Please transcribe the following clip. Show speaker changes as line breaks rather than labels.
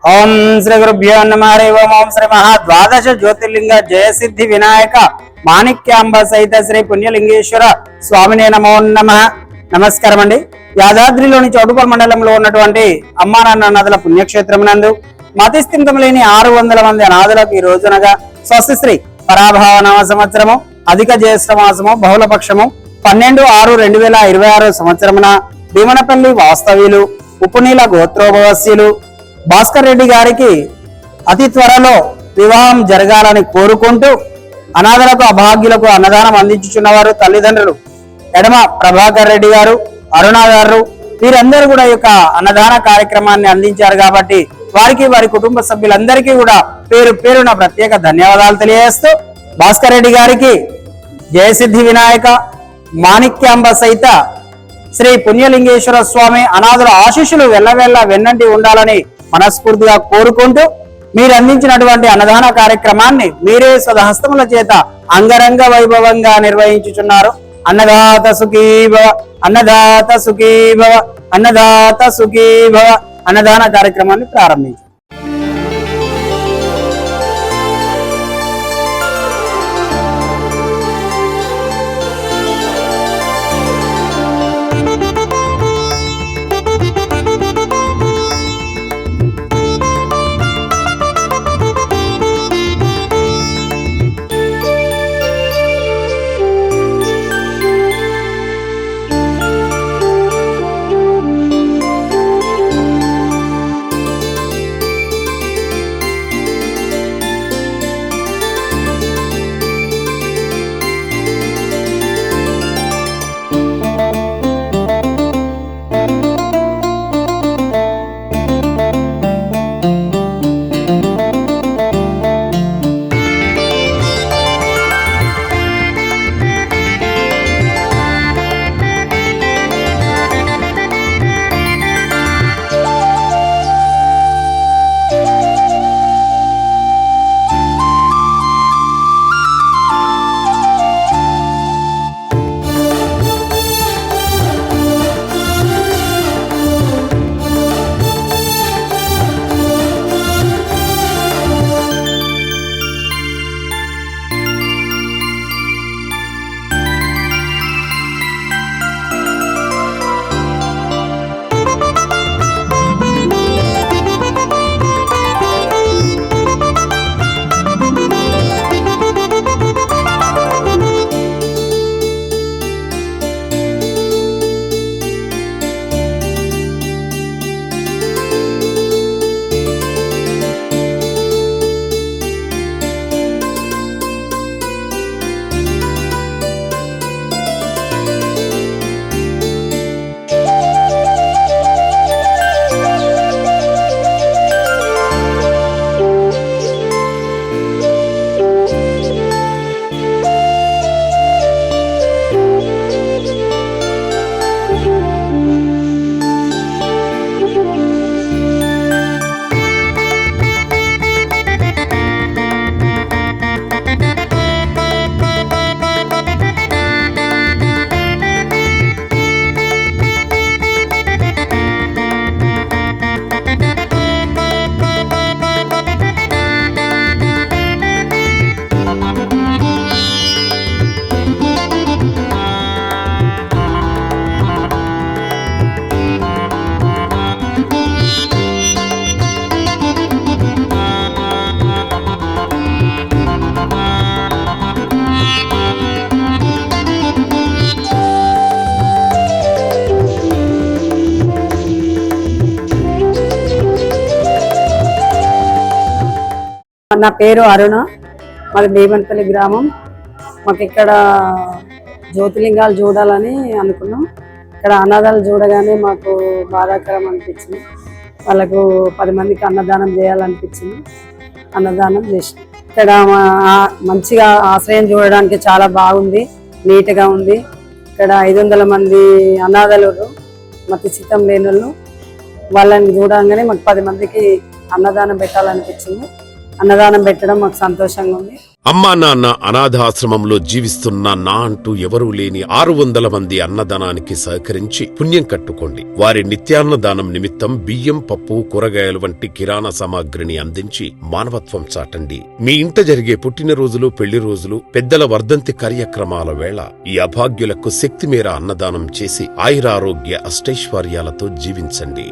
ओम श्री गुरुभ्यो नमः हरि ओम श्री महाद्वादश ज्योतिर्लिंग जयसिद्धि विनायक మాణిక్యాంబ సహిత శ్రీ పుణ్యలింగేశ్వర స్వామినే నమో నమః. నమస్కారం అండి. యాదాద్రిలోని చౌటుపల్లి మండలంలో ఉన్నటువంటి అమ్మానాన్న నదుల పుణ్యక్షేత్రం నందు మతిస్థిమితం లేని 600 మంది అనాథులకు ఈ రోజునగా స్వస్తిశ్రీ పరాభావ నవ సంవత్సరము అధిక జ్యేష్ఠ మాసము బహుళపక్షము 12/6/2026 సంవత్సరమున భీమనపల్లి వాస్తవ్యులు ఉపనీల గోత్రోభవస్యులు భాస్కర్ రెడ్డి గారికి అతి త్వరలో వివాహం జరగాలని కోరుకుంటూ అనాథలకు అభాగ్యులకు అన్నదానం అందించుచున్నవారు తల్లిదండ్రులు ఎడమ ప్రభాకర్ రెడ్డి గారు, అరుణ గారు, వీరందరూ కూడా ఈ యొక్క అన్నదాన కార్యక్రమాన్ని అందించారు. కాబట్టి వారికి వారి కుటుంబ సభ్యులందరికీ కూడా పేరు పేరున ప్రత్యేక ధన్యవాదాలు తెలియజేస్తూ భాస్కర్ రెడ్డి గారికి జయసిద్ధి వినాయక మాణిక్యాంబ సహిత శ్రీ పుణ్యలింగేశ్వర స్వామి అనాథుల ఆశీస్సులు వెల్లవెల్ల వెన్నంటి ఉండాలని మనస్ఫూర్తిగా కోరుకుంటూ మీరు అందించినటువంటి అన్నదాన కార్యక్రమాన్ని మీరే స్వహస్తముల చేత అంగరంగ వైభవంగా నిర్వహించుచున్నారు. అన్నదాత సుఖీభవ, అన్నదాత సుఖీభవ, అన్నదాత సుఖీభవ అన్నదాన కార్యక్రమాన్ని ప్రారంభించారు.
నా పేరు అరుణ, మాది భీమనపల్లి గ్రామం. మాకు ఇక్కడ జ్యోతిలింగాలు చూడాలని అనుకున్నాం. ఇక్కడ అన్నదాలు చూడగానే మాకు బాధాకరం అనిపించింది. వాళ్ళకు 10 మందికి అన్నదానం చేయాలనిపించింది. అన్నదానం చేసి ఇక్కడ మంచిగా ఆశ్రయం చూడడానికి చాలా బాగుంది, నీట్గా ఉంది. ఇక్కడ 500 మంది అనాథలు మతిస్థితం లేని వాళ్ళు, వాళ్ళని చూడగానే మాకు 10 మందికి అన్నదానం పెట్టాలనిపించింది. అన్నదానం పెట్టడం మాకు సంతోషంగా ఉంది.
అమ్మా నాన్న అనాథాశ్రమంలో జీవిస్తున్న నా అంటూ ఎవరూ లేని 600 మంది అన్నదానానికి సహకరించి పుణ్యం కట్టుకోండి. వారి నిత్యాన్నదానం నిమిత్తం బియ్యం, పప్పు, కూరగాయలు వంటి కిరాణా సామాగ్రిని అందించి మానవత్వం చాటండి. మీ ఇంట జరిగే పుట్టినరోజులు, పెళ్లి రోజులు, పెద్దల వర్ధంతి కార్యక్రమాల వేళ ఈ అభాగ్యులకు శక్తిమేర అన్నదానం చేసి ఆయురారోగ్య అష్టైశ్వర్యాలతో జీవించండి.